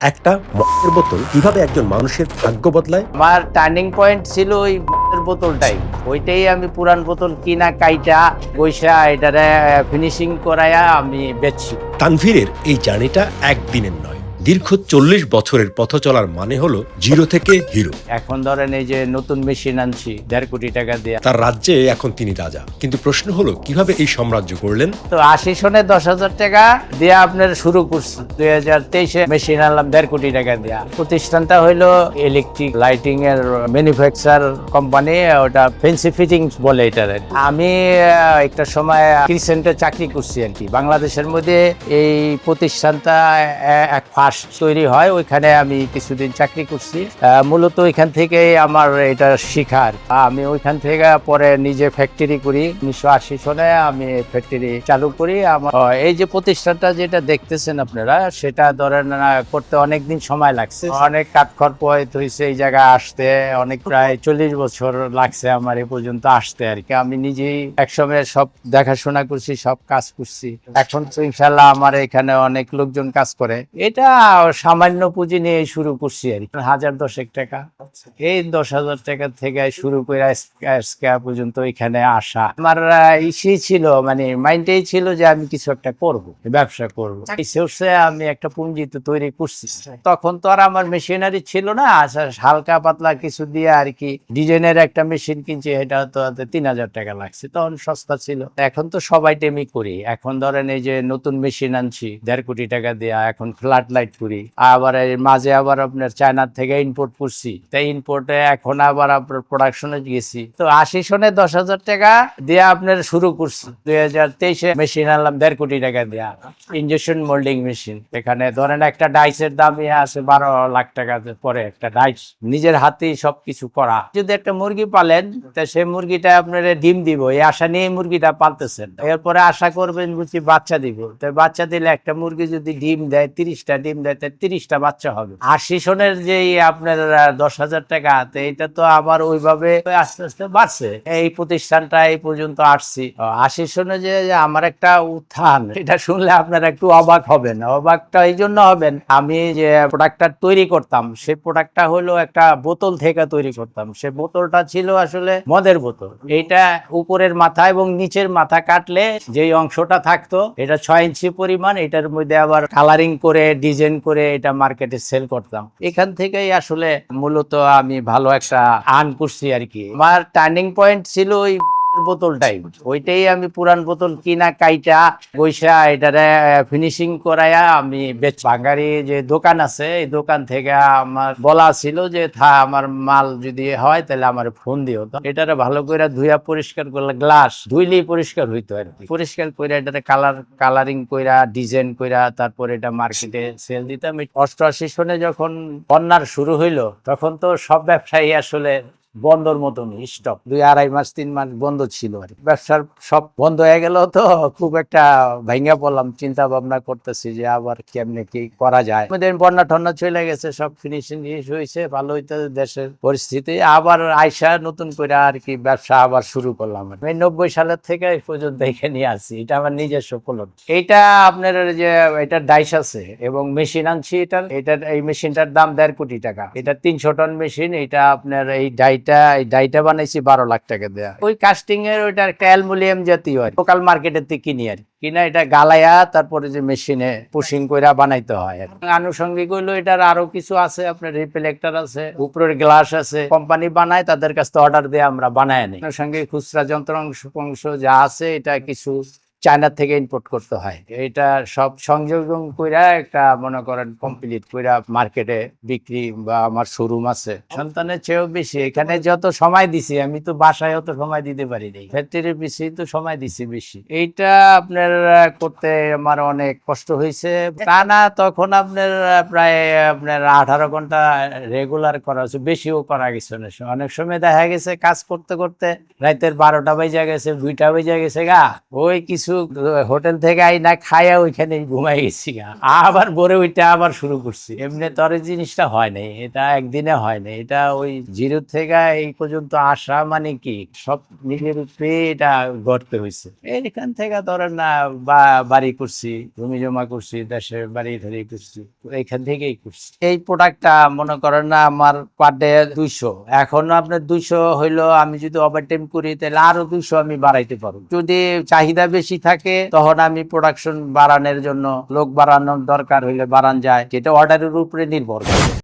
একটা মদের বোতল কিভাবে একজন মানুষের ভাগ্য বদলায়? আমার টার্নিং পয়েন্ট ছিল ওই মদের বোতলটাই। ওইটাই আমি পুরান বোতল কিনা কাইটা বইসা এটারে ফিনিশিং করাইয়া আমি বেচছি। তানভীরের এই জার্নিটা একদিনের নয়, দীর্ঘ 40 বছরের পথ চলার মানে হলো জিরো থেকে হিরো। এখন ধরেন এই যে নতুন মেশিন আনছি 1.5 কোটি টাকা দিয়ে। তার রাজ্যে এখন তিনি রাজা, কিন্তু প্রশ্ন হলো কিভাবে এই সাম্রাজ্য গড়লেন। তো 80 সনে 10,000 টাকা দিয়ে আপনার শুরু করছি। 2023-এ মেশিন আনলাম 1.5 কোটি টাকা দিয়া। প্রতিষ্ঠানটা হইলো ইলেকট্রিক লাইটিং এর ম্যানুফ্যাকচার কোম্পানি, ওটা ফেন্সি ফিটিংস বলে এটার। আমি একটা সময় ক্রিসেন্টে চাকরি করছি আর কি। বাংলাদেশের মধ্যে এই প্রতিষ্ঠানটা এক ফার্স্ট তৈরি হয়, ওইখানে আমি কিছুদিন চাকরি করছি। মূলত ওইখান থেকে আমার এটা শিখার। আমি ওইখান থেকে পরে নিজে ফ্যাক্টরি করি। 1980 সনে আমি ফ্যাক্টরি চালু করি। আমার এই যে প্রতিষ্ঠানটা যেটা দেখতেছেন আপনারা, সেটা ধরেন করতে অনেক দিন সময় লাগছে, অনেক কাঠখড় পোহাইতে হয়েছে এই জায়গায় আসতে। অনেক প্রায় 40 বছর লাগছে আমার এ পর্যন্ত আসতে আর কি। আমি নিজেই একসময় সব দেখাশোনা করছি, সব কাজ করছি। এখন তো ইনশাল্লাহ আমার এখানে অনেক লোকজন কাজ করে। এটা সামান্য পুঁজি নিয়ে শুরু করছি আর কি। 1010 টাকা, এই 10,000 টাকা থেকে শুরু করে আজকে পর্যন্ত এখানে আসা। আমার ইসেই ছিল, মানে মাইন্ডেই ছিল যে আমি কিছু একটা করব, ব্যবসা করব। এই সোর্সে আমি একটা পুঁজি তো তৈরি করছি। তখন তো আর আমার মেশিনারি ছিল না, আচ্ছা হালকা পাতলা কিছু দিয়ে আর কি ডিজাইনের একটা মেশিন কিনছি, এটা তো 3,000 টাকা লাগছে, তখন সস্তা ছিল। এখন তো সবাই টেমি করি। এখন ধরেন এই যে নতুন মেশিন আনছি 1.5 কোটি টাকা দিয়ে, এখন ফ্ল্যাট লাইট করি। আবার এর মাঝে আবার আপনার চায়না থেকে ইম্পোর্ট করছি, তাই ইম্পোর্টে এখন আবার আপনার প্রোডাকশনে গেছি। তো 80 সনে 10,000 টাকা দিয়ে আপনার শুরু করছি। 2023-এ মেশিন আনলাম 1.5 কোটি টাকা দিয়া, ইনজেকশন মোল্ডিং মেশিন। এখানে ধরেন একটা ডাইসের দামই আছে 12 লাখ টাকা পরে একটা ডাইস। নিজের হাতেই সবকিছু করা। যদি একটা মুরগি পালেন, তা সেই মুরগিটা আপনার ডিম দিব, এই আশা নিয়ে মুরগিটা পালতেছেন। এরপরে আশা করবেন বুঝছি বাচ্চা দিব। তো বাচ্চা দিলে একটা মুরগি যদি ডিম দেয়, 30টা ডিম দেয়, 30টা বাচ্চা হবে। 80 সনের যে আপনার 10,000 টাকা, তো এটা তো আবার ওইভাবে আস্তে আস্তে বাড়ছে। এই প্রতিষ্ঠানটা এই পর্যন্ত আসছি। 80 সনে যে আমার একটা উত্থান, এটা শুনলে আপনারা একটু অবাক হবেন। অবাকটা এই জন্য হবেন, আমি যে প্রোডাক্টটা তৈরি করতাম, সেই প্রোডাক্টটা হলো একটা বোতল থেকে তৈরি করতাম। সে বোতলটা ছিল আসলে মদের বোতল। এইটা উপরের মাথা এবং নিচের মাথা কাটলে যেই অংশটা থাকতো, এটা 6 ইঞ্চি পরিমাণ। এটার মধ্যে আবার কালারিং করে ডিজাইন করে এটা মার্কেটে সেল করতাম। এখান থেকেই আসলে মূলত আমি ভালো একটা আর্ন করছি আর কি। আমার টার্নিং পয়েন্ট ছিল ওই বোতলটাই। ওইটাই আমি পুরান বোতল কিনা কাইটা বইসা এটারে ফিনিশিং করাইয়া আমি বাঙালি যে দোকান আছে, এই দোকান থেকে আমার বলা ছিল যে আমার মাল যদি হয় তাহলে আমার ফোন দিও। তো এটারে ভালো করে ধুইয়া পরিষ্কার করলে, গ্লাস ধুইলেই পরিষ্কার হইতো আর কি। পরিষ্কার করে এটারে কালারিং কইরা ডিজাইন কইরা তারপর এটা মার্কেটে সেল দিতাম। 88 সনে যখন বন্যার শুরু হইলো, তখন তো সব ব্যবসায়ী আসলে বন্ধর মতন স্টপ, 2-2.5 মাস 3 মাস বন্ধ ছিল আর ব্যবসার সব বন্ধ হয়ে গেল। তো খুব একটা ভাঙ্গা পড়লাম, চিন্তা ভাবনা করতেছি যে আবার কেমনে কি করা যায়। বন্যা টন্যা চলে গেছে, সব ফিনিশিং হয়েছে, ভালো হইতে দেশের পরিস্থিতি। আবার আইসা নতুন করে আর কি ব্যবসা আবার শুরু করলাম। আমি 90 সালের থেকে এই পর্যন্ত এখানে আছি। এটা আমার নিজস্ব উপলব্ধি। এইটা আপনার যে এটা ডাইস আছে এবং মেশিন আনছি, এটার এই মেশিনটার দাম 1.5 কোটি টাকা। এটা 300 টন মেশিন। এটা আপনার এই ডাইটা বানাইছি 12 লাখ টাকা দেয়া। ওই কাস্টিং এর ওইটা একটা অ্যালুমিনিয়াম জাতীয় আর লোকাল মার্কেটের থেকে কিনি আর কিনা। এটা গালাইয়া তারপরে যে মেশিনে পুশিং কইরা বানাইতে হয়। আনুষঙ্গিক হইলো এটার আরো কিছু আছে, আপনার রিফ্লেক্টর আছে, উপরের গ্লাস আছে। কোম্পানি বানায়, তাদের কাছে অর্ডার দিয়ে আমরা বানায় নিই। আনুষঙ্গিক খুচরা যন্ত্রাংশ যা আছে, এটা কিছু চায়না থেকে ইম্পোর্ট করতে হয়। এটা সব সংযোজন কইরা একটা মনে করেন কমপ্লিট কইরা মার্কেটে বিক্রি, বা আমার শোরুম আছে। সন্তানের চেয়েও বেশি এখানে যত সময় দিছি, আমি তো বাসায় অত সময় দিতে পারিনি, ফ্যাক্টরির বেশি তো সময় দিছি বেশি। এইটা আপনার করতে আমার অনেক কষ্ট হয়েছে। তা না, তখন আপনার প্রায় আপনার 18 ঘন্টা রেগুলার করা হচ্ছে, বেশিও করা গেছে। অনেক সময় দেখা গেছে কাজ করতে করতে রাতের 12টা বেজে গেছে, 2টা বেজে গেছে গা। ওই কিছু কিছু হোটেল থেকে আই না খাইয়া ওইখানে ঘুমাই গেছি গা। আবার ভোরে ওইটা আবার শুরু করছি। এমনি তরে জিনিসটা হয় নাই, এটা একদিনে হয় নাই, এটা ওই জিরো থেকে এই পর্যন্ত আসা মানে কি সব নিজের উপরে এটা গড়তে হয়েছে। এইখান থেকে ধরেন না বাড়ি করছি, জমি জমা করছি, দেশে বাড়ি ধরে করছি, এইখান থেকেই করছি। এই প্রোডাক্টটা মনে করেন না আমার পার ডে 200, এখন আপনার 200 হইলো, আমি যদি ওভারটাইম করি তাহলে আরো 200 আমি বাড়াইতে পারবো। যদি চাহিদা বেশি থাকে তখন আমি প্রোডাকশন বাড়ানোর জন্য লোক বাড়ানোর দরকার হইলে বাড়ান যায়, যেটা অর্ডারের উপরে নির্ভর করে।